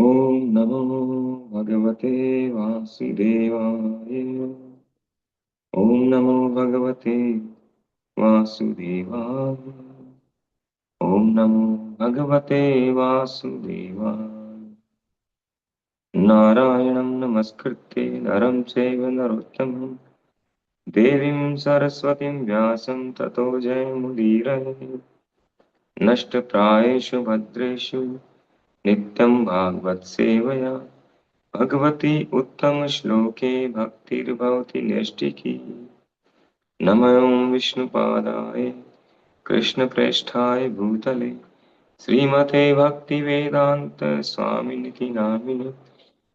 ओम नमो भगवते वासुदेवाय। ओम नमो भगवते वासुदेवाय। ओम नमो भगवते वासुदेवाय। नारायणं नमस्कृत्य नरं चैव नरोत्तमं देवीं सरस्वतीं व्यासं ततो जयमुदीरये। नष्टप्रायेषु भद्रेषु नित्यं भागवत सेवया भगवती उत्तम श्लोके भक्तिर्भवति नैष्टिकी। नमो विष्णुपादाय कृष्णप्रेष्ठाय भूतले श्रीमते भक्तिवेदांत स्वामिनिति नामिने।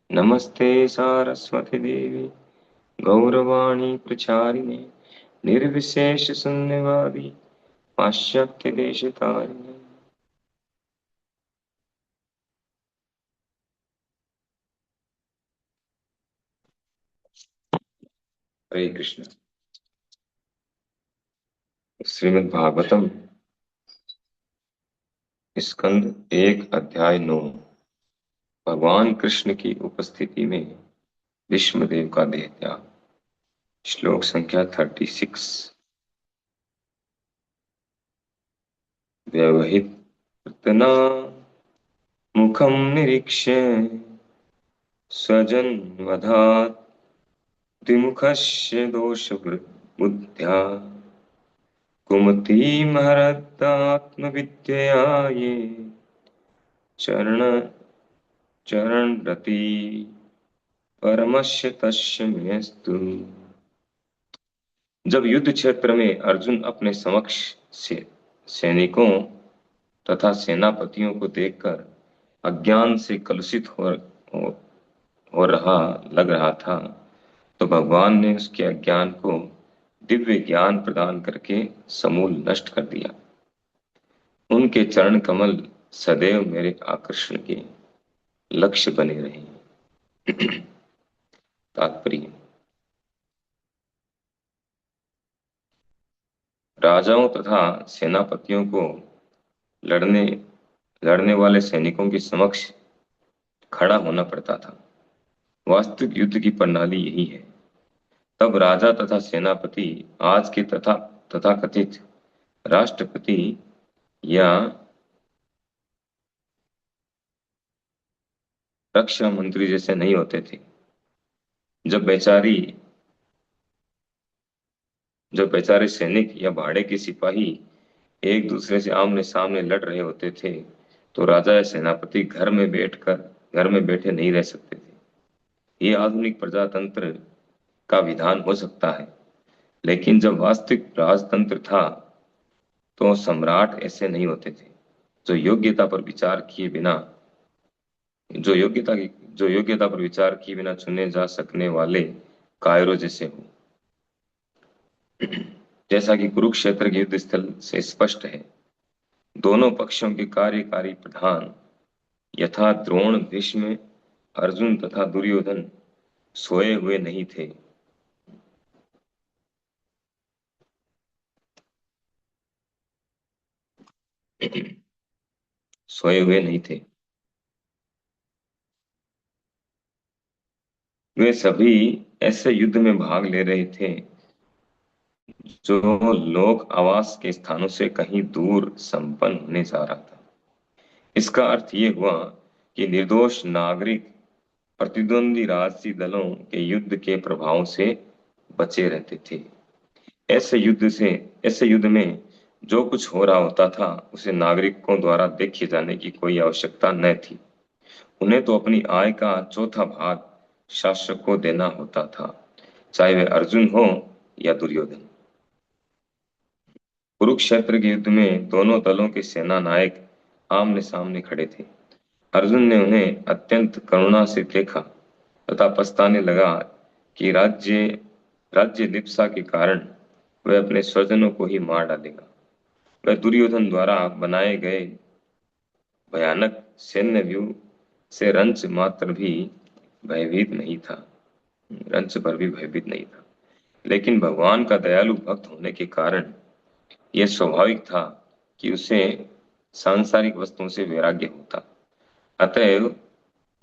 नमस्ते सारस्वती देवी गौरवाणी प्रचारिणे निर्विशेष शून्यवादी पाश्चात्य देशतारिणे। हरे कृष्ण। श्रीमद् भागवतम स्कंद 1 अध्याय 9। भगवान कृष्ण की उपस्थिति में भीष्मदेव का देह त्याग। श्लोक संख्या 36। व्यवहित तना मुखम निरीक्ष्य स्वजन वधात् द्विमुखस्य दोष बुद्ध्या कुमति महरत्तात्मविद्यया ये चरण चरणरति परमस्य तस्य मेस्तु। जब युद्ध क्षेत्र में अर्जुन अपने समक्ष से सैनिकों तथा सेनापतियों को देखकर अज्ञान से कलुषित हो, हो रहा लग रहा था, तो भगवान ने उसके अज्ञान को दिव्य ज्ञान प्रदान करके समूल नष्ट कर दिया। उनके चरण कमल सदैव मेरे आकर्षण के लक्ष्य बने रहे। तात्पर्य। राजाओं तथा सेनापतियों को लड़ने लड़ने वाले सैनिकों के समक्ष खड़ा होना पड़ता था। वास्तविक युद्ध की प्रणाली यही है। तब राजा तथा सेनापति आज के तथाकथित राष्ट्रपति या रक्षा मंत्री जैसे नहीं होते थे। जब बेचारे सैनिक या भाड़े के सिपाही एक दूसरे से आमने सामने लड़ रहे होते थे, तो राजा या सेनापति घर में बैठे नहीं रह सकते थे। ये आधुनिक प्रजातंत्र का विधान हो सकता है, लेकिन जब वास्तविक राजतंत्र था तो सम्राट ऐसे नहीं होते थे, जो योग्यता पर विचार किए बिना जो योग्यता पर विचार किए बिना चुने जा सकने वाले कायरों जैसे हो। जैसा कि कुरुक्षेत्र के युद्ध स्थल से स्पष्ट है, दोनों पक्षों के कार्यकारी प्रधान यथा द्रोण, भीष्म, अर्जुन तथा दुर्योधन सोए हुए नहीं थे। सोए हुए नहीं थे। वे सभी ऐसे युद्ध में भाग ले रहे थे जो लोक आवास के स्थानों से कहीं दूर संपन्न होने जा रहा था। इसका अर्थ ये हुआ कि निर्दोष नागरिक प्रतिद्वंदी राजसी दलों के युद्ध के प्रभाव से बचे रहते थे। ऐसे युद्ध में जो कुछ हो रहा होता था उसे नागरिकों द्वारा देखे जाने की कोई आवश्यकता न थी। उन्हें तो अपनी आय का चौथा भाग शासक को देना होता था, चाहे वे अर्जुन हो या दुर्योधन। कुरुक्षेत्र के युद्ध में दोनों दलों के सेना नायक आमने सामने खड़े थे। अर्जुन ने उन्हें अत्यंत करुणा से देखा तथा पछताने लगा कि राज्य लिप्सा के कारण वह अपने स्वजनों को ही मार डालेगा। वह दुर्योधन द्वारा बनाए गए भयानक सैन्य व्यूह से रंच भर भी भयभीत नहीं था। लेकिन भगवान का दयालु भक्त होने के कारण यह स्वाभाविक था कि उसे सांसारिक वस्तुओं से वैराग्य होता। अतएव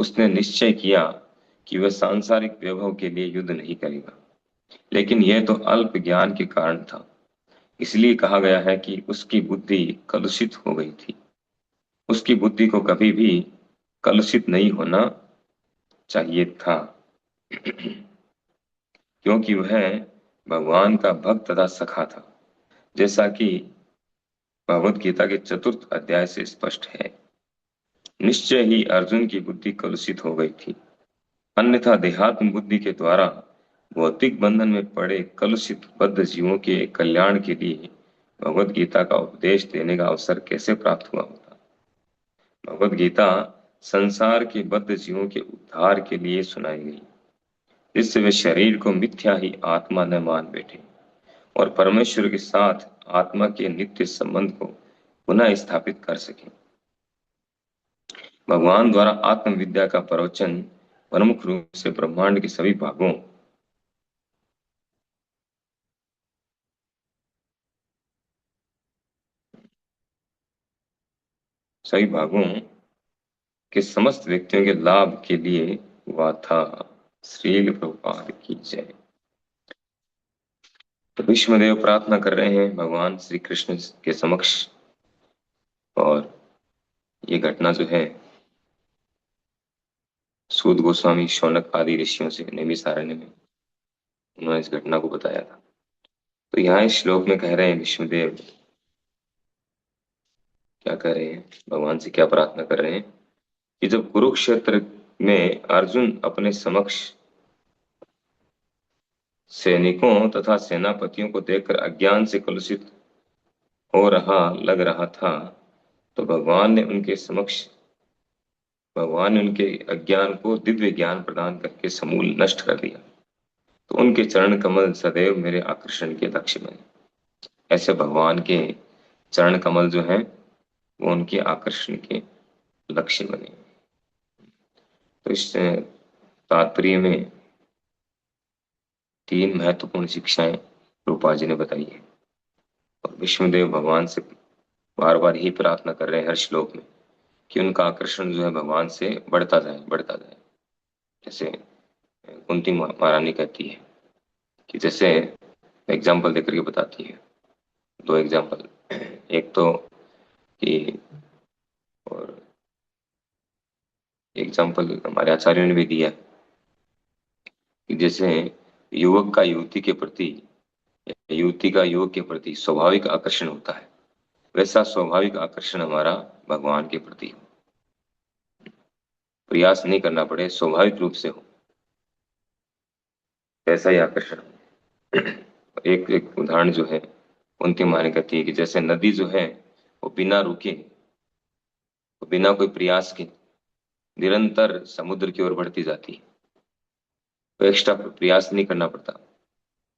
उसने निश्चय किया कि वह सांसारिक वैभव के लिए युद्ध नहीं करेगा, लेकिन यह तो अल्प ज्ञान के कारण था। इसलिए कहा गया है कि उसकी बुद्धि कलुषित हो गई थी। उसकी बुद्धि को कभी भी कलुषित नहीं होना चाहिए था, क्योंकि वह भगवान का भक्त तथा सखा था, जैसा कि भगवत गीता के 4th अध्याय से स्पष्ट है। निश्चय ही अर्जुन की बुद्धि कलुषित हो गई थी, अन्यथा देहात्म बुद्धि के द्वारा भौतिक बंधन में पड़े कलुषित बद्ध जीवों के कल्याण के लिए भगवत गीता का उपदेश देने का अवसर कैसे प्राप्त हुआ होता। भगवत गीता संसार के बद्ध जीवों के उद्धार के लिए सुनाई गई, जिससे वे शरीर को मिथ्या ही आत्मा न मान बैठे और परमेश्वर के साथ आत्मा के नित्य संबंध को पुनः स्थापित कर सके। भगवान द्वारा आत्मविद्या का प्रवचन प्रमुख रूप से ब्रह्मांड के सभी भागों के समस्त व्यक्तियों के लाभ के लिए हुआ था। श्रील प्रभुपाद की जय। तो विष्णुदेव प्रार्थना कर रहे हैं भगवान श्री कृष्ण के समक्ष, और ये घटना जो है सूत गोस्वामी, शौनक आदि ऋषियों से नैमिषारण्य में उन्होंने इस घटना को बताया था। तो यहाँ इस श्लोक में कह रहे हैं विष्णुदेव क्या कह रहे हैं, भगवान से क्या प्रार्थना कर रहे हैं कि जब कुरुक्षेत्र में अर्जुन अपने समक्ष सैनिकों तथा सेनापतियों को देखकर अज्ञान से कलुषित हो रहा लग रहा था, तो भगवान ने उनके अज्ञान को दिव्य ज्ञान प्रदान करके समूल नष्ट कर दिया। तो उनके चरण कमल सदैव मेरे आकर्षण के लक्ष्य बने। ऐसे भगवान के चरण कमल जो हैं वो उनके आकर्षण के लक्ष्य बने। तो इस तात्पर्य में 3 महत्वपूर्ण शिक्षाएं रूपा जी ने बताई है, और विष्णुदेव भगवान से बार बार ही प्रार्थना कर रहे हैं हर श्लोक में कि उनका आकर्षण जो है भगवान से बढ़ता जाए, बढ़ता जाए। जैसे कुंती महारानी कहती है कि जैसे एग्जाम्पल देकर के बताती है, 2 एग्जाम्पल। एक तो कि, और एग्जाम्पल हमारे आचार्यों ने भी दिया कि जैसे युवक का युवती के प्रति, युवती का युवक के प्रति स्वाभाविक आकर्षण होता है, वैसा स्वाभाविक आकर्षण हमारा भगवान के प्रति हो, प्रयास नहीं करना पड़े, स्वाभाविक रूप से हो, ऐसा ही आकर्षण। एक एक उदाहरण जो है कुंती माने कहती है कि जैसे नदी जो है वो बिना रुके, वो बिना कोई प्रयास के निरंतर समुद्र की ओर बढ़ती जाती है, तो एक्स्ट्रा प्रयास नहीं करना पड़ता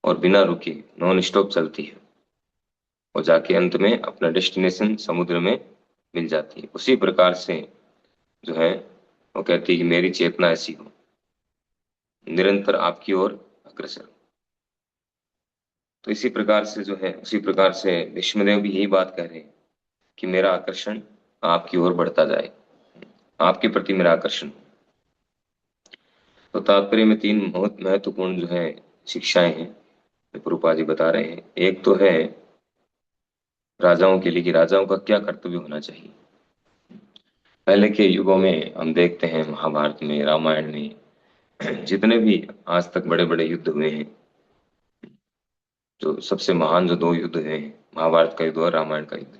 और बिना रुके नॉन स्टॉप चलती है, और जाके अंत में अपना डेस्टिनेशन समुद्र में मिल जाती है। उसी प्रकार से जो है वो कहती है कि मेरी चेतना ऐसी हो, निरंतर आपकी ओर अग्रसर। तो इसी प्रकार से जो है, उसी प्रकार से विष्णुदेव भी यही बात कह रहे हैं कि मेरा आकर्षण आपकी ओर बढ़ता जाए, आपके प्रति मेरा आकर्षण। तो तात्पर्य में 3 बहुत महत्वपूर्ण जो है शिक्षाएं हैं प्रभुपाद जी बता रहे हैं। एक तो है राजाओं के लिए कि राजाओं का क्या कर्तव्य होना चाहिए। पहले के युगों में हम देखते हैं, महाभारत में, रामायण में, जितने भी आज तक बड़े बड़े युद्ध हुए हैं, जो सबसे महान जो 2 युद्ध हैं, महाभारत का युद्ध और रामायण का युद्ध,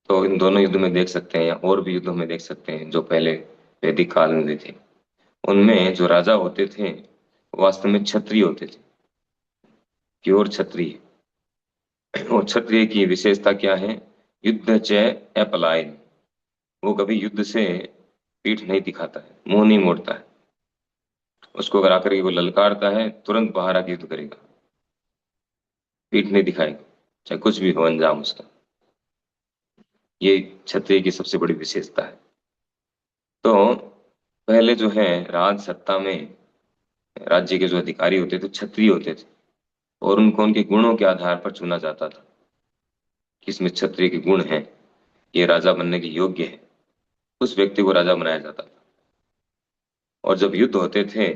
तो इन दोनों युद्ध में देख सकते हैं, या और भी युद्धों में देख सकते हैं जो पहले वैदिक काल में हुए थे, उनमें जो राजा होते थे वास्तव में क्षत्रिय होते थे, प्योर क्षत्रिय। और क्षत्रिय की विशेषता क्या है? युद्ध च अपलायन, वो कभी युद्ध से पीठ नहीं दिखाता है, मुंह नहीं मोड़ता है। उसको अगर आकर के वो ललकारता है तुरंत बाहर आके युद्ध करेगा, पीठ नहीं दिखाएगा, चाहे कुछ भी हो अंजाम उसका। ये क्षत्रिय की सबसे बड़ी विशेषता है। तो पहले जो है राज सत्ता में राज्य के जो अधिकारी होते थे क्षत्रिय होते थे, और उनको उनके गुणों के आधार पर चुना जाता था, किसमें क्षत्रिय के गुण हैं, ये राजा बनने के योग्य है। उस व्यक्ति को राजा बनाया जाता था। और जब युद्ध होते थे,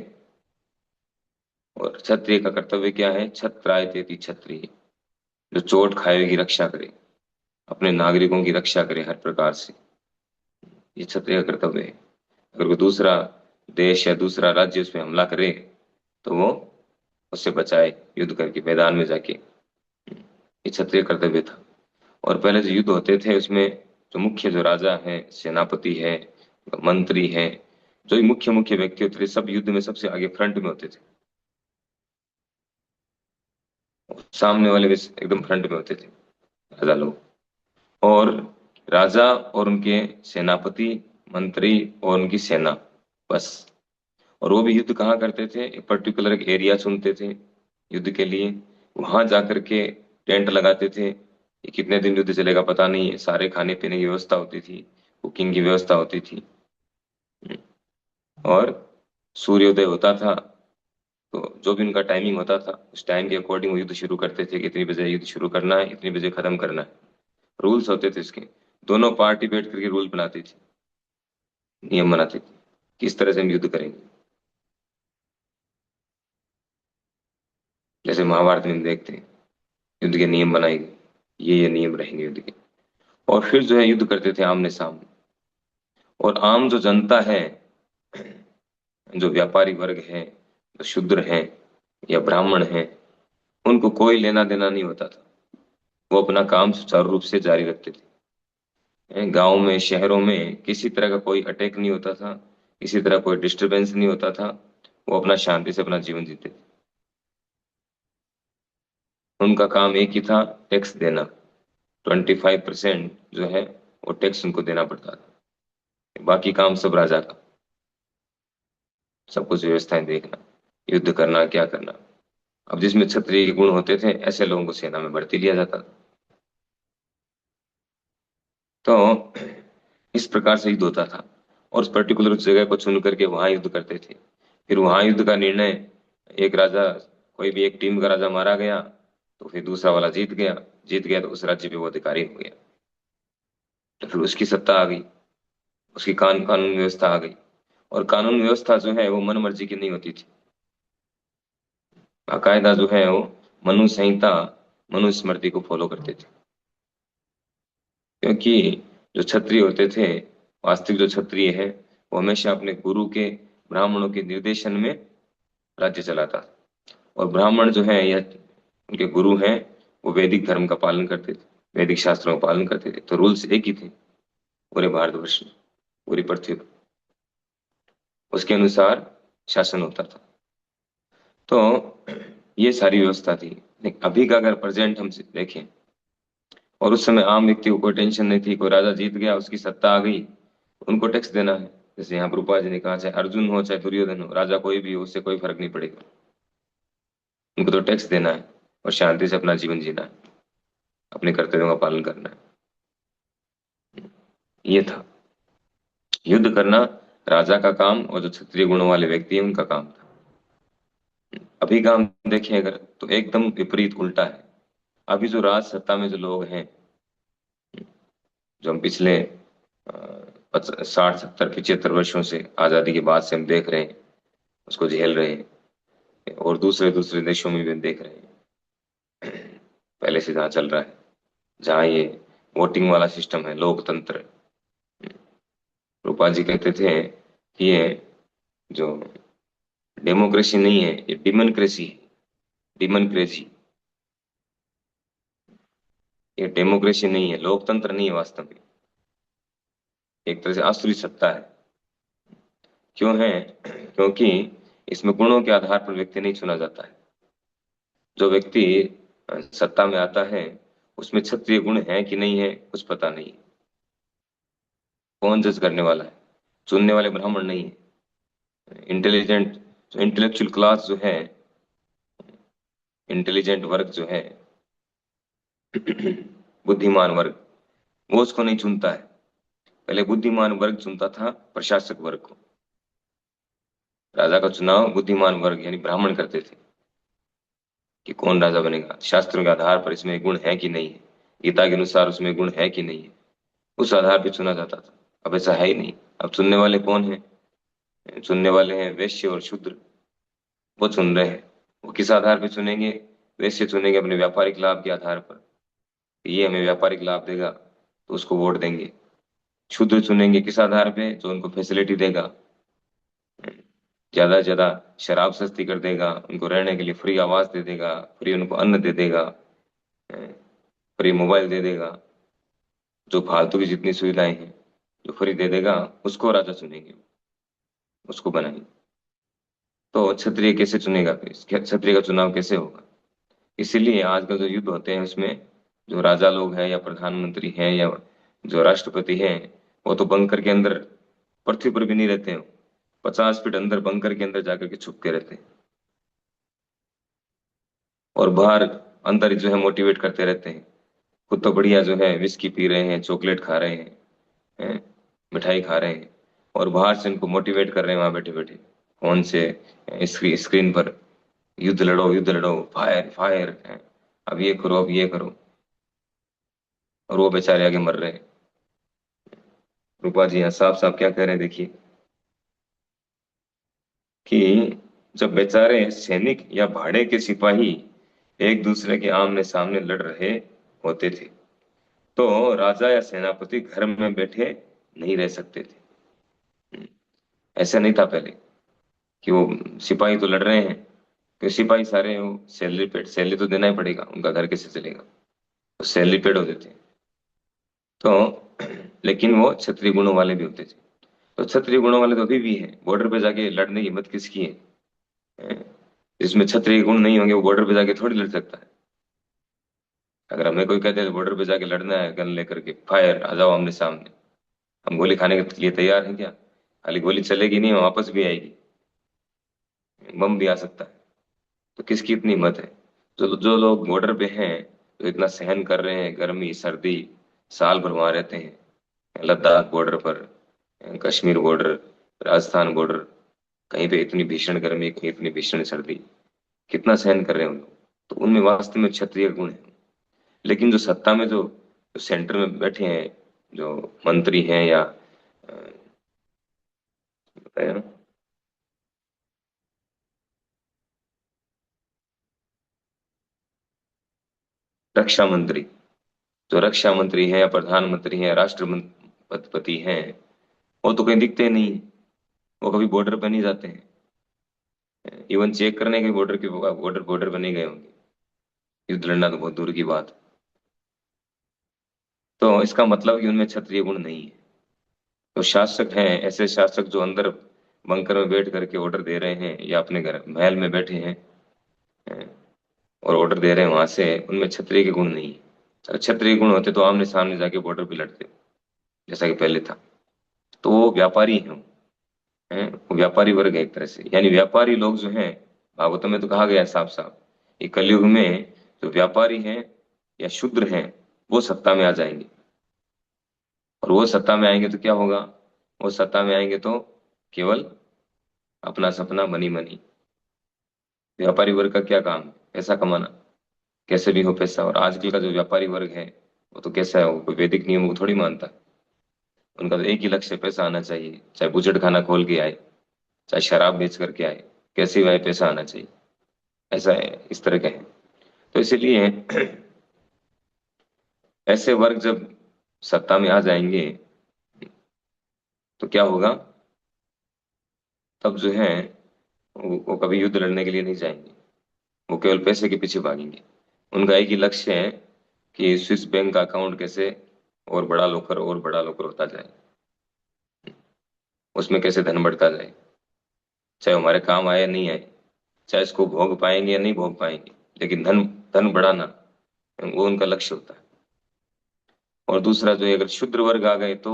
और क्षत्रिय का कर्तव्य क्या है? छत्रायतेति क्षत्रिय, जो चोट खाए की रक्षा करे, अपने नागरिकों की रक्षा करे हर प्रकार से, ये क्षत्रिय का कर्तव्य है। अगर कोई दूसरा देश या दूसरा राज्य उस पर हमला करे तो वो उससे बचाए, युद्ध करके मैदान में जाके, ये क्षत्रिय कर्तव्य था। और पहले जो युद्ध होते थे उसमें जो मुख्य, जो राजा है, सेनापति है, मंत्री है, जो भी मुख्य मुख्य व्यक्ति होते थे, सब युद्ध में सबसे आगे फ्रंट में होते थे। सामने वाले भी एकदम फ्रंट में होते थे राजा लोग। और राजा और उनके सेनापति, मंत्री और उनकी सेना, बस। और वो भी युद्ध कहाँ करते थे? एक पर्टिकुलर एक एरिया चुनते थे युद्ध के लिए, वहां जाकर के टेंट लगाते थे। ये कितने दिन युद्ध चलेगा पता नहीं है, सारे खाने पीने की व्यवस्था होती थी, कुकिंग की व्यवस्था होती थी। और सूर्योदय होता था तो जो भी उनका टाइमिंग होता था उस टाइम के अकॉर्डिंग वो युद्ध शुरू करते थे कि इतनी बजे युद्ध शुरू करना है, इतनी बजे खत्म करना है। रूल्स होते थे इसके। दोनों पार्टी बैठ करके रूल बनाती थी, नियम बनाती थी, किस तरह से हम युद्ध करेंगे। जैसे महाभारत में हम देखते हैं, युद्ध के नियम बनाए गए, ये नियम रहेंगे युद्ध के। और फिर जो है युद्ध करते थे आमने सामने। और आम जो जनता है, जो व्यापारी वर्ग है, जो शूद्र हैं या ब्राह्मण हैं, उनको कोई लेना देना नहीं होता था। वो अपना काम सुचारू रूप से जारी रखते थे। गांव में, शहरों में किसी तरह का कोई अटैक नहीं होता था, किसी तरह कोई डिस्टरबेंस नहीं होता था। वो अपना शांति से अपना जीवन जीते थे। उनका काम एक ही था, टैक्स देना। 25% जो है वो टैक्स उनको देना पड़ता था। बाकी काम सब राजा का, सब कुछ व्यवस्थाएं देखना, युद्ध करना, क्या करना। अब जिसमें क्षत्रिय के गुण होते थे ऐसे लोगों को सेना में भर्ती लिया जाता था। तो इस प्रकार से युद्ध होता था। और उस पर्टिकुलर जगह को चुन करके वहां युद्ध करते थे। फिर वहां युद्ध का निर्णय, एक राजा, कोई भी एक टीम का राजा मारा गया तो फिर दूसरा वाला जीत गया। जीत गया तो उस राज्य पे वो अधिकारी हो गया, तो फिर उसकी सत्ता आ गई, उसकी कानून व्यवस्था आ गई। और कानून व्यवस्था जो है वो मन मर्जी की नहीं होती थी। बाकायदा जो है वो मनु संहिता, मनुस्मृति को फॉलो करते थे। क्योंकि जो क्षत्रिय होते थे, वास्तविक जो क्षत्रिय है, वो हमेशा अपने गुरु के, ब्राह्मणों के निर्देशन में राज्य चलाता। और ब्राह्मण जो है या उनके गुरु हैं, वो वैदिक धर्म का पालन करते थे, वैदिक शास्त्रों का पालन करते थे। तो रूल्स एक ही थे पूरे भारतवर्ष में, पूरी पृथ्वी पर, उसके अनुसार शासन होता था। तो ये सारी व्यवस्था थी। लेकिन अभी का अगर प्रेजेंट हम देखें, और उस समय आम व्यक्ति को कोई टेंशन नहीं थी, कोई राजा जीत गया, उसकी सत्ता आ गई, उनको टैक्स देना है। जैसे यहाँ रूपा जी ने कहा, चाहे अर्जुन हो चाहे दुर्योधन हो, राजा कोई भी हो, उससे कोई फर्क नहीं पड़ेगा, उनको तो टैक्स देना है और शांति से अपना जीवन जीना है, अपने कर्तव्यों का पालन करना है। ये था युद्ध करना, राजा का काम, और जो क्षत्रिय गुणों वाले व्यक्ति हैं उनका काम था। अभी का हम देखें अगर, तो एकदम विपरीत, उल्टा है। अभी जो राज सत्ता में जो लोग हैं, जो हम पिछले 60 70 75 वर्षों से, आजादी के बाद से हम देख रहे हैं, उसको झेल रहे हैं। और दूसरे दूसरे देशों में भी हम देख रहे हैं, पहले से जहाँ चल रहा है, जहाँ ये वोटिंग वाला सिस्टम है, लोकतंत्र। रूपा जी कहते थे कि ये जो डेमोक्रेसी नहीं है, ये डिमोक्रेसी है, डिमोक्रेसी। ये डेमोक्रेसी नहीं है, लोकतंत्र नहीं है वास्तव में, एक तरह से आसुरी सत्ता है। क्यों है? क्योंकि इसमें गुणों के आधार पर व्यक्ति नहीं चुना जाता है। जो व्यक्ति सत्ता में आता है, उसमें क्षत्रिय गुण है कि नहीं है कुछ पता नहीं। कौन जज करने वाला है? चुनने वाले ब्राह्मण नहीं है। इंटेलिजेंट, जो इंटेलेक्चुअल क्लास जो है, इंटेलिजेंट वर्ग जो है, बुद्धिमान वर्ग, वो उसको नहीं चुनता है। पहले बुद्धिमान वर्ग चुनता था प्रशासक वर्ग को। राजा का चुनाव बुद्धिमान वर्ग यानी ब्राह्मण करते थे कि कौन राजा बनेगा, शास्त्रों के आधार पर, इसमें गुण है कि नहीं है, गीता के अनुसार उसमें गुण है कि नहीं है, उस आधार पर चुना जाता था। अब ऐसा है ही नहीं। अब चुनने वाले कौन है? चुनने वाले हैं वैश्य और शूद्र। वो चुन रहे हैं। वो किस आधार पे चुनेंगे? वैश्य चुनेंगे अपने व्यापारिक लाभ के आधार पर, ये हमें व्यापारिक लाभ देगा तो उसको वोट देंगे। शूद्र चुनेंगे किस आधार पे? जो उनको फैसिलिटी देगा, ज्यादा से ज्यादा शराब सस्ती कर देगा, उनको रहने के लिए फ्री आवास दे देगा, फ्री उनको अन्न दे देगा, फ्री मोबाइल दे देगा, जो फालतू की जितनी सुविधाएं हैं जो फ्री दे देगा, उसको राजा चुनेंगे, उसको बनाएंगे। तो क्षत्रिय कैसे चुनेगा फिर? क्षत्रिय का चुनाव कैसे होगा? इसीलिए आजकल जो युद्ध होते हैं उसमें जो राजा लोग हैं या प्रधानमंत्री हैं या जो राष्ट्रपति हैं, वो तो बंकर के अंदर पृथ्वी पर भी नहीं रहते हैं। 50 फीट अंदर बंकर के अंदर जाकर के छुप के रहते हैं, और बाहर अंदर जो है मोटिवेट करते रहते हैं। खुद तो बढ़िया जो है विस्की पी रहे हैं, चॉकलेट खा रहे हैं, मिठाई खा रहे हैं, और बाहर से इनको मोटिवेट कर रहे हैं वहां बैठे बैठे फोन से, स्क्रीन पर, युद्ध लड़ो, फायर फायर, अब ये करो, अब ये करो, और वो बेचारे आगे मर रहे हैं। रूपा जी यहाँ साफ साफ क्या कह रहे हैं देखिए, कि जब बेचारे सैनिक या भाड़े के सिपाही एक दूसरे के आमने सामने लड़ रहे होते थे, तो राजा या सेनापति घर में बैठे नहीं रह सकते थे। ऐसा नहीं था पहले कि वो सिपाही तो लड़ रहे हैं, तो सिपाही सारे वो सैलरी पेड, सैलरी तो देना ही पड़ेगा, उनका घर कैसे चलेगा, तो सैलरी पेड होते थे। तो लेकिन वो क्षत्रिय गुणों वाले भी होते थे। तो क्षत्रिय गुणों वाले तो अभी भी हैं। बॉर्डर पे जाके लड़ने की हिम्मत किसकी है? जिसमें क्षत्रिय गुण नहीं होंगे वो बॉर्डर पे जाके थोड़ी लड़ सकता है। अगर हमें कोई कहते हैं बॉर्डर पे जाके लड़ना है, गन लेकर के फायर, आ जाओ आमने सामने, हम गोली खाने के लिए तैयार हैं क्या? खाली गोली चलेगी नहीं, वापस भी आएगी, बम भी आ सकता है। तो किसकी इतनी हिम्मत है? जो जो लोग बॉर्डर पे हैं, जो इतना सहन कर रहे हैं, गर्मी सर्दी, साल भर वहां रहते हैं, लद्दाख बॉर्डर पर, कश्मीर बॉर्डर, राजस्थान बॉर्डर, कहीं पे इतनी भीषण गर्मी, कहीं इतनी भीषण सर्दी, कितना सहन कर रहे हैं उन लोग। तो उनमें वास्तव में क्षत्रिय गुण है। लेकिन जो सत्ता में जो सेंटर में बैठे हैं, जो मंत्री हैं या बताया ना, रक्षा मंत्री, जो रक्षा मंत्री हैं या प्रधानमंत्री हैं, राष्ट्रपति हैं, वो तो कहीं दिखते नहीं। वो कभी बॉर्डर पर नहीं जाते हैं। इवन चेक करने के बॉर्डर के बॉर्डर बॉर्डर पर नहीं गए होंगे। युद्ध लड़ना तो बहुत दूर की बात। तो इसका मतलब कि उनमें क्षत्रिय गुण नहीं है। तो शासक हैं ऐसे शासक जो अंदर बंकर में बैठ करके ऑर्डर दे रहे हैं या अपने घर महल में बैठे हैं, और ऑर्डर दे रहे हैं वहां से, उनमें क्षत्रिय के गुण नहीं है। अगर क्षत्रिय गुण होते तो आमने सामने जाके बॉर्डर पे लड़ते, जैसा कि पहले था। तो वो व्यापारी हैं, वो व्यापारी वर्ग है एक तरह से। यानी व्यापारी लोग जो हैं, भागवतम में तो कहा गया है साफ साफ, ये कलयुग में जो व्यापारी हैं या शूद्र हैं, वो सत्ता में आ जाएंगे। और वो सत्ता में आएंगे तो क्या होगा? वो सत्ता में आएंगे तो केवल अपना सपना मनी मनी। व्यापारी वर्ग का क्या काम है? पैसा कमाना, कैसे भी हो पैसा। और आजकल का जो व्यापारी वर्ग है, वो तो कैसा है, वो कोई वैदिक नियमों को थोड़ी मानता है। उनका तो एक ही लक्ष्य है, पैसा आना चाहिए। चाहे बुजड़ खाना खोल के आए, चाहे शराब बेच करके आए, कैसे भी आए पैसा आना चाहिए। ऐसा है, इस तरह के हैं। तो इसीलिए ऐसे वर्ग जब सत्ता में आ जाएंगे तो क्या होगा? तब जो है वो कभी युद्ध लड़ने के लिए नहीं जाएंगे। वो केवल पैसे के पीछे भागेंगे। उनका एक ही लक्ष्य है कि स्विस बैंक का अकाउंट कैसे और बड़ा लोकर होता जाए, उसमें कैसे धन बढ़ता जाए, चाहे हमारे काम आए या नहीं आए, चाहे इसको भोग पाएंगे या नहीं भोग पाएंगे, लेकिन धन धन बढ़ाना, वो उनका लक्ष्य होता है। और दूसरा जो है, अगर शूद्र वर्ग आ गए तो,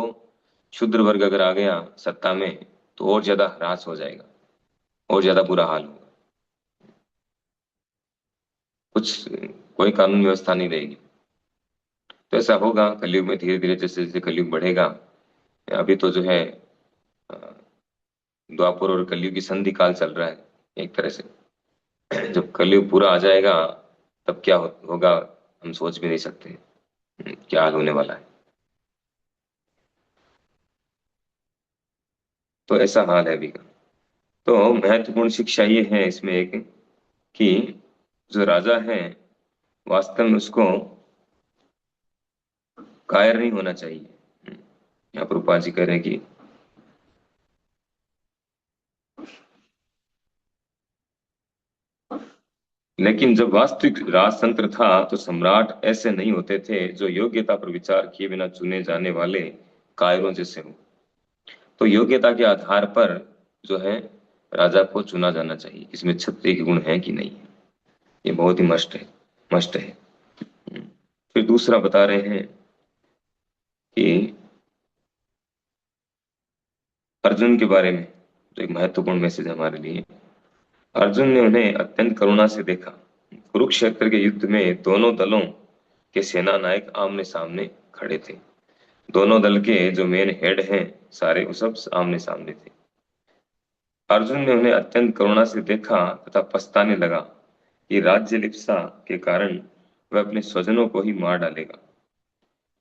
शूद्र वर्ग अगर आ गया सत्ता में, तो और ज्यादा ह्रास हो जाएगा, और ज्यादा बुरा हाल होगा। कुछ कोई कानून व्यवस्था नहीं रहेगी। तो ऐसा होगा कलयुग में, धीरे धीरे जैसे जैसे कलयुग बढ़ेगा। अभी तो जो है अ, द्वापर और कलयुग की संधि काल चल रहा है एक तरह से। जब कलयुग पूरा आ जाएगा, तब क्या होगा, हम सोच भी नहीं सकते। क्या हाल होने वाला है। तो ऐसा हाल है अभी का। तो महत्वपूर्ण शिक्षा ये है इसमें एक, कि जो राजा है वास्तव में उसको कायर नहीं होना चाहिए। यहाँ पर उपा जी कह रहे हैं कि लेकिन जब वास्तविक राजतंत्र था तो सम्राट ऐसे नहीं होते थे जो योग्यता पर विचार किए बिना चुने जाने वाले कायरों जैसे हो। तो योग्यता के आधार पर जो है राजा को चुना जाना चाहिए, इसमें क्षत्रिय के गुण है कि नहीं है। ये बहुत ही मस्ट है, मस्ट है। फिर दूसरा बता रहे हैं कि अर्जुन के बारे में, तो एक महत्वपूर्ण मैसेज हमारे लिए। अर्जुन ने उन्हें अत्यंत करुणा से देखा। कुरुक्षेत्र के युद्ध में दोनों दलों के सेना नायक आमने सामने खड़े थे। दोनों दल के जो मेन हेड हैं सारे, वो सब आमने सामने थे। अर्जुन ने उन्हें अत्यंत करुणा से देखा तथा पछताने लगा कि राज्य लिप्सा के कारण वह अपने स्वजनों को ही मार डालेगा।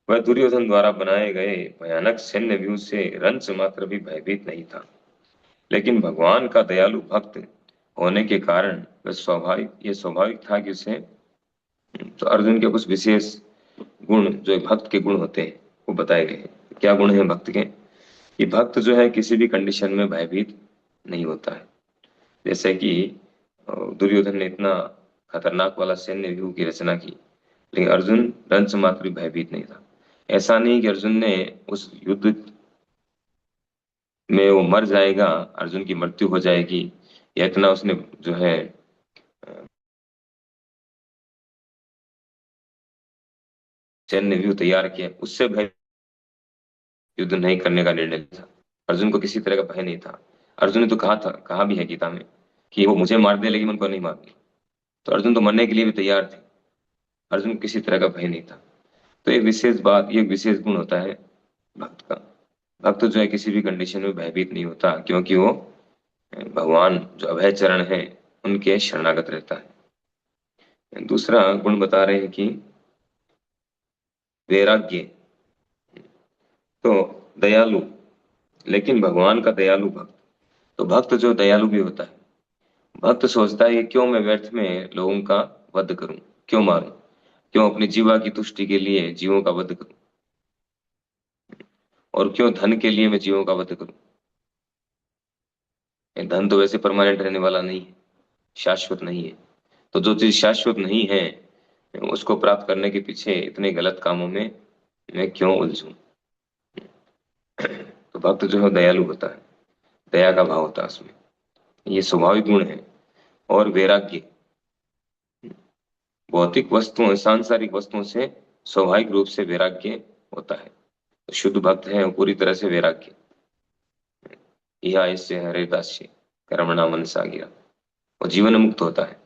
वह दुर्योधन द्वारा बनाए गए भयानक सैन्य व्यूह से रंच मात्र भी भयभीत नहीं था। लेकिन भगवान का दयालु भक्त होने के कारण वह स्वाभाविक था कि उसे, तो अर्जुन के कुछ विशेष गुण जो एक भक्त के गुण होते हैं वो बताए गए हैं। क्या गुण है भक्त के? कि भक्त जो है किसी भी कंडीशन में भयभीत नहीं होता है। जैसे कि दुर्योधन ने इतना खतरनाक वाला सैन्य व्यूह की रचना की, लेकिन अर्जुन रंच मात्र भी भयभीत नहीं था। ऐसा नहीं कि अर्जुन ने उस युद्ध में वो मर जाएगा, अर्जुन की मृत्यु हो जाएगी, या इतना उसने जो है सैन्य व्यूह तैयार किया, उससे भय युद्ध नहीं करने का निर्णय लिया था। अर्जुन को किसी तरह का भय नहीं था। अर्जुन ने तो कहा था, कहा भी है गीता में कि वो मुझे मार दे लेकिन उनको नहीं मारनी। तो अर्जुन तो मरने के लिए भी तैयार थे। अर्जुन को किसी तरह का भय नहीं था। तो एक विशेष बात, ये एक विशेष गुण होता है भक्त का। भक्त जो है किसी भी कंडीशन में भयभीत नहीं होता, क्योंकि वो भगवान जो अभय चरण है उनके शरणागत रहता है। दूसरा गुण बता रहे हैं कि वैराग्य, तो दयालु, लेकिन भगवान का दयालु भक्त। तो भक्त जो दयालु भी होता है। भक्त सोचता है कि क्यों मैं व्यर्थ में लोगों का वध करूं, क्यों मारूं, क्यों अपनी जीवा की तुष्टि के लिए जीवों का वध करूं, और क्यों धन के लिए मैं जीवों का वध करूं। ये धन तो वैसे परमानेंट रहने वाला नहीं है, शाश्वत नहीं है। तो जो चीज शाश्वत नहीं है उसको प्राप्त करने के पीछे इतने गलत कामों में मैं क्यों उलझूं। तो भक्त जो है दयालु होता है, दया का भाव होता है उसमें, ये स्वाभाविक गुण है। और वैराग्य, भौतिक वस्तुओं सांसारिक वस्तुओं से स्वाभाविक रूप से वैराग्य होता है। तो शुद्ध भक्त है वो पूरी तरह से वैराग्य, यह इससे हरिदास्य कर्मणा मनसा गिरा, वो जीवन मुक्त होता है,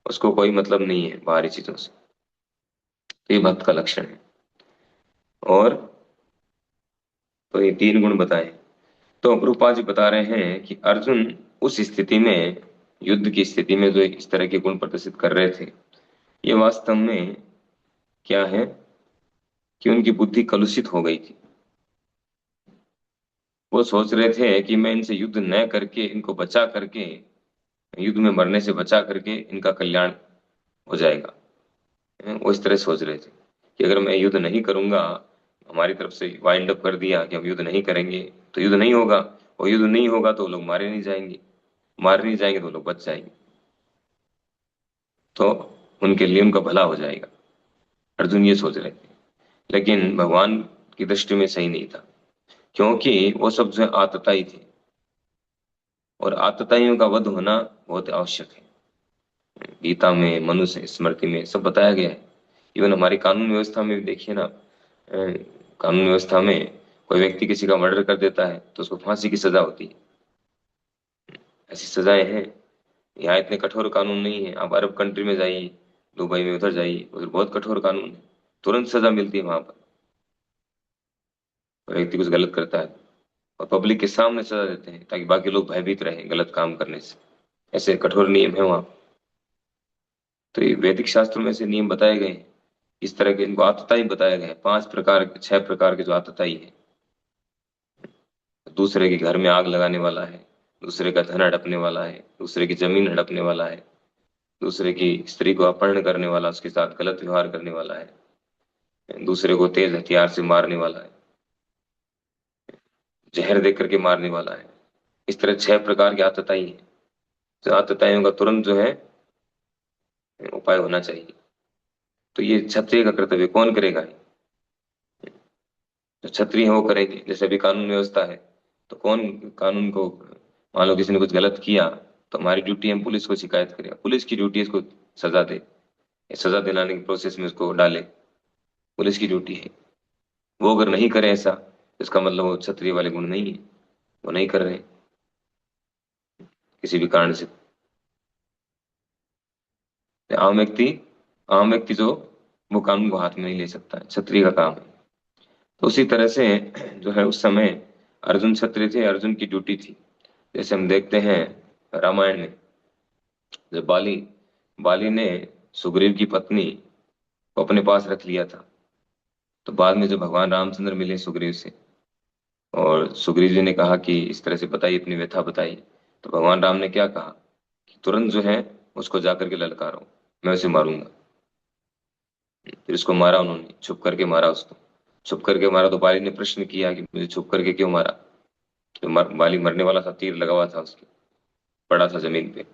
उसको कोई मतलब नहीं है बाहरी चीजों से। तो ये भक्त का लक्षण है। और तो ये तीन गुण बताए। तो रूपा जी बता रहे हैं कि अर्जुन उस स्थिति में, युद्ध की स्थिति में जो इस तरह के गुण प्रदर्शित कर रहे थे, ये वास्तव में क्या है कि उनकी बुद्धि कलुषित हो गई थी। वो सोच रहे थे कि मैं इनसे युद्ध न करके, इनको बचा करके, युद्ध में मरने से बचा करके इनका कल्याण हो जाएगा। वो इस तरह सोच रहे थे कि अगर मैं युद्ध नहीं करूंगा, हमारी तरफ से वाइंड अप कर दिया कि हम युद्ध नहीं करेंगे तो युद्ध नहीं होगा, और युद्ध नहीं होगा तो वो लोग मारे नहीं जाएंगे, मारे नहीं जाएंगे तो वो लोग बच जाएंगे, तो उनके लिए उनका भला हो जाएगा। अर्जुन ये सोच रहे थे, लेकिन भगवान की दृष्टि में सही नहीं था, क्योंकि वो सब जो है आतताई थे, और आतताइयों का वध होना बहुत आवश्यक है। गीता में, मनुष्य स्मृति में सब बताया गया है। इवन हमारी कानून व्यवस्था में भी देखिए ना, कानून व्यवस्था में कोई व्यक्ति किसी का मर्डर कर देता है तो उसको फांसी की सजा होती है। ऐसी सजाएं हैं। यहाँ इतने कठोर कानून नहीं है। आप अरब कंट्री में जाइए, दुबई में, उधर जाइए, उधर बहुत कठोर कानून है, तुरंत सजा मिलती है वहां पर। कोई व्यक्ति कुछ गलत करता है और पब्लिक के सामने सजा देते हैं ताकि बाकी लोग भयभीत रहे गलत काम करने से। ऐसे कठोर नियम है वहां। तो ये वैदिक शास्त्रों में से नियम बताए गए हैं। इस तरह के इनको आतताई बताया गया है, 5 प्रकार, 6 प्रकार के जो आतताई है। दूसरे के घर में आग लगाने वाला है, दूसरे का धन हड़पने वाला है, दूसरे की जमीन हड़पने वाला है, दूसरे की स्त्री को अपहरण करने वाला, उसके साथ गलत व्यवहार करने वाला है, दूसरे को तेज हथियार से मारने वाला है, जहर दे करके मारने वाला है। इस तरह 6 प्रकार की आतताई है। तो आतताइयों का तुरंत जो है उपाय होना चाहिए। तो ये क्षत्रिय का कर्तव्य, कौन करेगा? जो क्षत्रिय है वो करेंगे। जैसे अभी कानून व्यवस्था है, तो कौन कानून को, मान लो किसी ने कुछ गलत किया, तो हमारी ड्यूटी है हम पुलिस को शिकायत करें, पुलिस की ड्यूटी है इसको सजा दे, सजा दिलाने के प्रोसेस में उसको डाले, पुलिस की ड्यूटी है। वो अगर नहीं करे ऐसा, तो इसका मतलब वो क्षत्रिय वाले गुण नहीं है, वो नहीं कर रहे किसी भी कारण से। आम व्यक्ति जो, वो कानून को हाथ में नहीं ले सकता है, क्षत्रिय का काम है। तो उसी तरह से जो है उस समय अर्जुन क्षत्रिय थे, अर्जुन की ड्यूटी थी। जैसे हम देखते हैं रामायण में, जब बाली बाली ने सुग्रीव की पत्नी को अपने पास रख लिया था, तो बाद में जब भगवान रामचंद्र मिले सुग्रीव से, और सुग्रीव जी ने कहा कि इस तरह से बताइए, अपनी व्यथा बताई, तो भगवान राम ने क्या कहा कि तुरंत जो है उसको जाकर के ललकारो, मैं उसे मारूंगा। फिर उसको मारा उन्होंने, छुप करके मारा उसको। छुप करके मारा तो बाली ने प्रश्न किया कि मुझे छुप करके क्यों मारा? तो बाली मरने वाला था, तीर लगा हुआ था उसके, पड़ा था जमीन पे,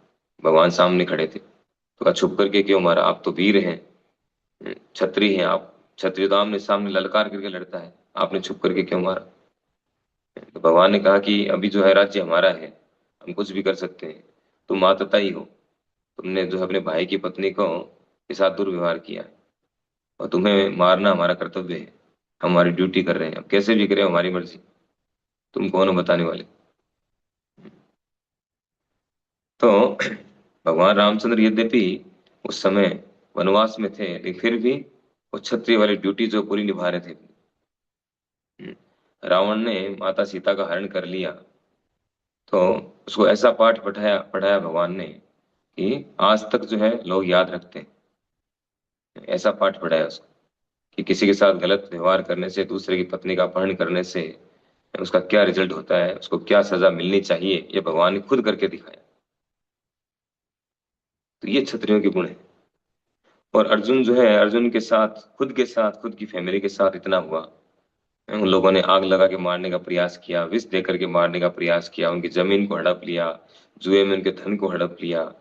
भगवान सामने खड़े थे। तो कहा छुप करके क्यों मारा? आप तो वीर हैं, क्षत्रिय हैं आप, क्षत्रिय तो आमने सामने ललकार करके लड़ता है, आपने छुप करके क्यों मारा? तो भगवान ने कहा कि अभी जो है राज्य हमारा है, हम कुछ भी कर सकते हैं, तुम आतताई हो, तुमने जो है अपने भाई की पत्नी को के साथ दुर्व्यवहार किया है, और तुम्हें मारना हमारा कर्तव्य है, हम हमारी ड्यूटी कर रहे हैं, अब कैसे भी करें हमारी मर्जी, तुम कौन हो बताने वाले? तो भगवान रामचंद्र यद्यपि उस समय वनवास में थे, लेकिन फिर भी वो क्षत्रिय वाली ड्यूटी जो पूरी निभा रहे थे। रावण ने माता सीता का हरण कर लिया, तो उसको ऐसा पाठ पढ़ाया पढ़ाया भगवान ने कि आज तक जो है लोग याद रखते हैं। ऐसा पाठ पढ़ाया उसको कि किसी के साथ गलत व्यवहार करने से, दूसरे की पत्नी का अपहरण करने से उसका क्या रिजल्ट होता है, उसको क्या सजा मिलनी चाहिए, ये भगवान ने खुद करके दिखाया। तो ये क्षत्रियों के गुण है। और अर्जुन जो है, अर्जुन के साथ, खुद की फैमिली के साथ इतना हुआ, उन लोगों ने आग लगा के मारने का प्रयास किया, विष दे करके मारने का प्रयास किया, उनकी जमीन को हड़प लिया, जुए में उनके धन को हड़प लिया,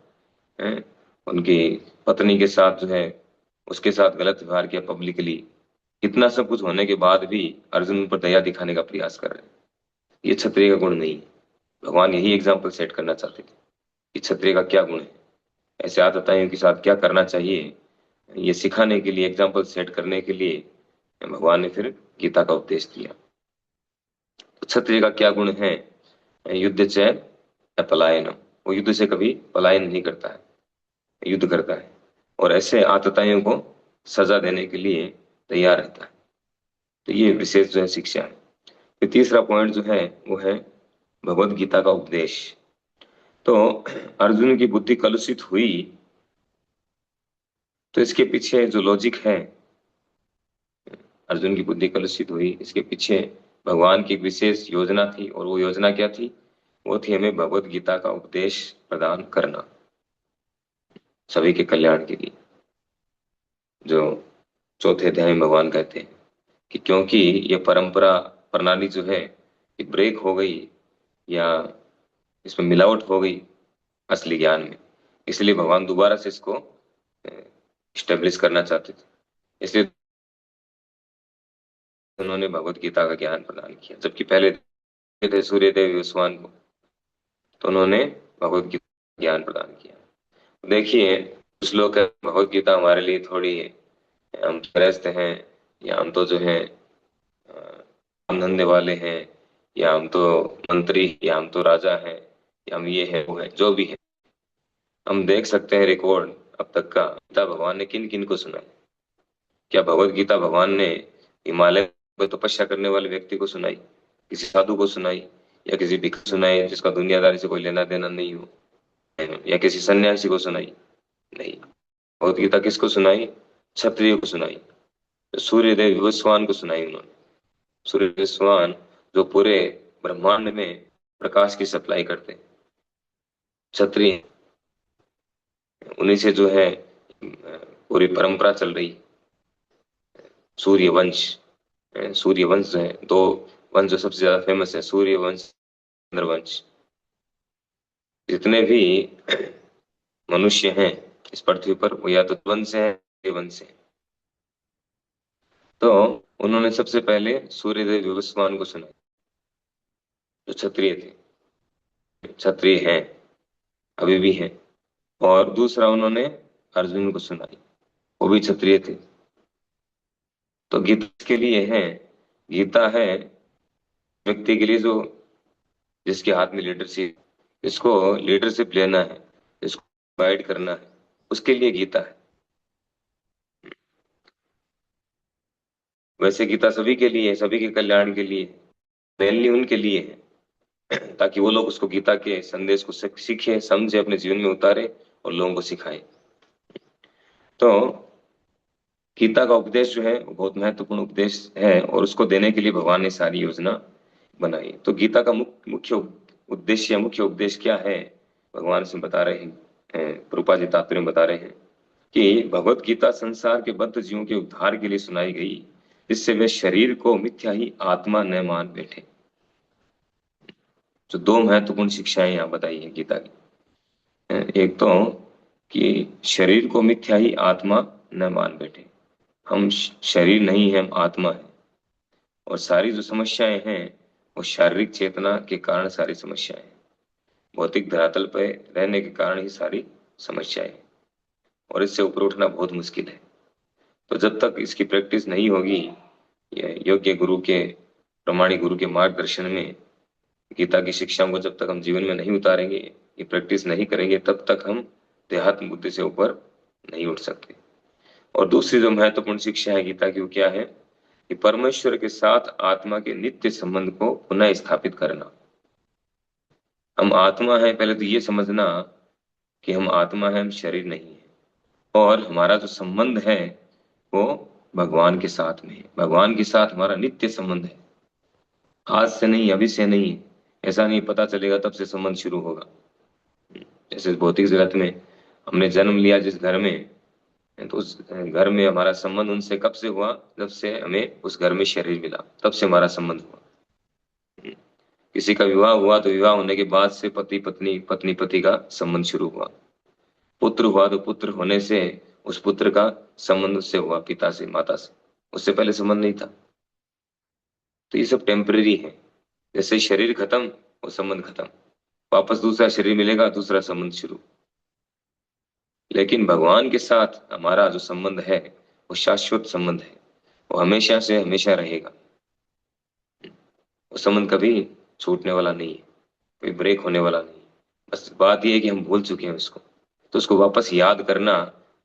है, उनकी पत्नी के साथ जो है उसके साथ गलत व्यवहार किया पब्लिकली। इतना सब कुछ होने के बाद भी अर्जुन उन पर दया दिखाने का प्रयास कर रहे हैं। ये क्षत्रिय का गुण नहीं है। भगवान यही एग्जाम्पल सेट करना चाहते थे कि क्षत्रिय का क्या गुण है, ऐसे आतताइयों के साथ क्या करना चाहिए, ये सिखाने के लिए, एग्जाम्पल सेट करने के लिए भगवान ने फिर गीता का उपदेश दिया। तो क्षत्रिय का क्या गुण है? युद्ध च पलायनम, वो युद्ध से कभी पलायन नहीं करता है, युद्ध करता है, और ऐसे आतताइयों को सजा देने के लिए तैयार रहता है। तो ये विशेष जो है शिक्षा है। फिर तीसरा पॉइंट जो है वो है भगवत गीता का उपदेश। तो अर्जुन की बुद्धि कलुषित हुई, तो इसके पीछे जो लॉजिक है, अर्जुन की बुद्धि कलुषित हुई, इसके पीछे भगवान की एक विशेष योजना थी। और वो योजना क्या थी? वो थी हमें भगवत गीता का उपदेश प्रदान करना, सभी के कल्याण के लिए। जो चौथे अध्याय में भगवान कहते हैं कि क्योंकि ये परंपरा प्रणाली जो है ये ब्रेक हो गई, या इसमें मिलावट हो गई असली ज्ञान में, इसलिए भगवान दोबारा से इसको स्टेब्लिश करना चाहते थे। इसलिए उन्होंने भगवत गीता का ज्ञान प्रदान किया। जबकि पहले थे सूर्यदेव विवस्वान को, तो उन्होंने भगवत गीता का ज्ञान प्रदान किया। देखिए, कुछ लोग कहते हैं, भगवत गीता हमारे लिए थोड़ी है, हम तो गृहस्थ हैं, या हम तो जो है काम धंधे वाले हैं, या हम तो मंत्री, या हम तो राजा हैं, या हम ये है वो है, जो भी है। हम देख सकते हैं रिकॉर्ड अब तक का, गीता भगवान ने किन किन को सुनाई। क्या भगवत गीता भगवान ने हिमालय में तपस्या करने वाले व्यक्ति को सुनाई, किसी साधु को सुनाई, या किसी भिक्षु सुनाई जिसका दुनियादारी से कोई लेना देना नहीं हो, या किसी सन्यासी को सुनाई? नहीं। भगवत गीता किसको सुनाई? क्षत्रिय को सुनाई, सूर्यदेव विवस्वान को सुनाई उन्होंने। सूर्य विवस्वान जो पूरे ब्रह्मांड में प्रकाश की सप्लाई करते हैं। क्षत्रिय, उन्हीं से जो है पूरी परंपरा चल रही। सूर्य वंश, सूर्य वंश जो है, दो वंश जो सबसे ज्यादा फेमस है, सूर्य वंश, चंद्रवंश। जितने भी मनुष्य हैं इस पृथ्वी पर, वो या तो वंश है या वंश है। तो उन्होंने सबसे पहले सूर्यदेव विवस्वान को सुना, जो क्षत्रिय थे, क्षत्रिय हैं, अभी भी हैं। और दूसरा उन्होंने अर्जुन को सुनाई, वो भी क्षत्रिय थे। तो गीता के लिए है, गीता है व्यक्ति के लिए जो, जिसके हाथ में लीडरशिप, जिसको लीडरशिप लेना है, जिसको गाइड करना है, उसके लिए गीता है। वैसे गीता सभी के लिए है, सभी के कल्याण के लिए, मेनली उनके लिए है, ताकि वो लोग उसको, गीता के संदेश को सीखे, समझे, अपने जीवन में उतारे और लोगों को सिखाए। तो गीता का उपदेश जो है वो बहुत महत्वपूर्ण उपदेश है, और उसको देने के लिए भगवान ने सारी योजना बनाई। तो गीता का मुख्य उद्देश्य, मुख्य उपदेश क्या है, भगवान से बता रहे हैं, प्रभुपाद जी तात्पर्य में बता रहे हैं कि भगवत गीता संसार के बद्ध जीवों के उद्धार के लिए सुनाई गई, जिससे वे शरीर को मिथ्या ही आत्मा न मान बैठे। जो दो महत्वपूर्ण शिक्षाएं यहाँ बताई है गीता की, एक तो कि शरीर को मिथ्या ही आत्मा न मान बैठे, हम शरीर नहीं है, हम आत्मा है। और सारी जो समस्याएं हैं वो शारीरिक चेतना के कारण सारी समस्याएं हैं, भौतिक धरातल पर रहने के कारण ही सारी समस्याएं हैं, और इससे ऊपर उठना बहुत मुश्किल है। तो जब तक इसकी प्रैक्टिस नहीं होगी, ये योग्य गुरु के, प्रमाणिक गुरु के मार्गदर्शन में गीता की शिक्षाओं को जब तक हम जीवन में नहीं उतारेंगे, ये प्रैक्टिस नहीं करेंगे, तब तक हम देहात्म बुद्धि से ऊपर नहीं उठ सकते। और दूसरी जो महत्वपूर्ण शिक्षा है गीता की, वो क्या है कि परमेश्वर के साथ आत्मा के नित्य संबंध को पुनः स्थापित करना। हम आत्मा है, पहले तो ये समझना कि हम आत्मा है, हम शरीर नहीं है। और हमारा जो संबंध है वो भगवान के साथ में है, भगवान के साथ हमारा नित्य संबंध है, आज से नहीं, अभी से नहीं। ऐसा नहीं पता चलेगा तब से संबंध शुरू होगा। जैसे भौतिक जगत में हमने जन्म लिया जिस घर में, तो उस घर में हमारा संबंध उनसे कब से हुआ, जब से हमें उस घर में शरीर मिला, तब से हमारा संबंध हुआ। किसी का विवाह हुआ तो विवाह होने के बाद से पति पत्नी, पत्नी पति का संबंध शुरू हुआ। पुत्र हुआ तो पुत्र होने से उस पुत्र का संबंध उससे हुआ, पिता से, माता से। उससे पहले संबंध नहीं था। तो ये सब टेम्परेरी है। जैसे शरीर खत्म, वो संबंध खत्म, वापस दूसरा शरीर मिलेगा, दूसरा संबंध शुरू। लेकिन भगवान के साथ हमारा जो संबंध है वो शाश्वत संबंध है, वो हमेशा से हमेशा रहेगा। वो संबंध कभी छूटने वाला नहीं है, कोई ब्रेक होने वाला नहीं है। बस बात यह है कि हम भूल चुके हैं उसको, तो उसको वापस याद करना,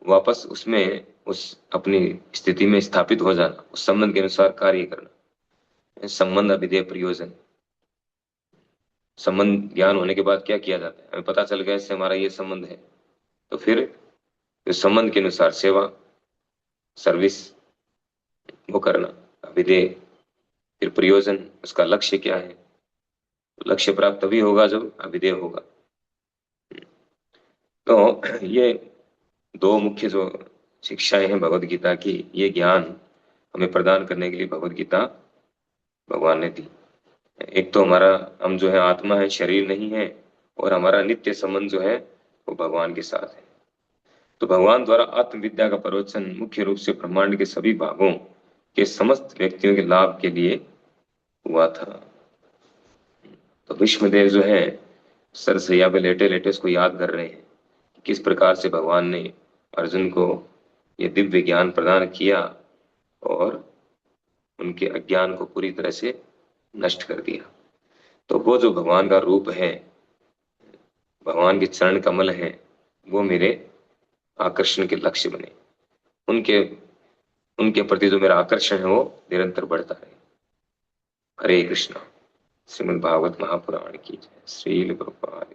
वापस उसमें, उस अपनी स्थिति में स्थापित हो जाना, उस संबंध के अनुसार कार्य करना। संबंध अभिधेय प्रयोजन। संबंध ज्ञान होने के बाद क्या किया जाता है, हमें पता चल गया इससे हमारा ये संबंध है, तो फिर इस संबंध के अनुसार सेवा, सर्विस वो करना, अभिधेय। फिर प्रयोजन, उसका लक्ष्य क्या है, लक्ष्य प्राप्त तभी होगा जब अभिधेय होगा। तो ये दो मुख्य जो शिक्षाएं हैं भगवत गीता की, ये ज्ञान हमें प्रदान करने के लिए भगवत गीता भगवान ने दी। एक तो हमारा, हम जो है आत्मा है, शरीर नहीं है, और हमारा नित्य संबंध जो है वो भगवान के साथ है। तो भगवान द्वारा आत्मविद्या का प्रवचन मुख्य रूप से ब्रह्मांड के सभी भागों के समस्त व्यक्तियों के लाभ के लिए हुआ था। तो भीष्मदेव जो है सरसैया पे लेटे लेटे उसको याद कर रहे हैं कि किस प्रकार से भगवान ने अर्जुन को ये दिव्य ज्ञान प्रदान किया और उनके अज्ञान को पूरी तरह से नष्ट कर दिया। तो वो जो भगवान का रूप है, भगवान के चरण कमल है, वो मेरे आकर्षण के लक्ष्य बने। उनके उनके प्रति जो मेरा आकर्षण है वो निरंतर बढ़ता रहे। हरे कृष्णा। श्रीमद् भागवत महापुराण की जय। श्रील प्रभुपाद।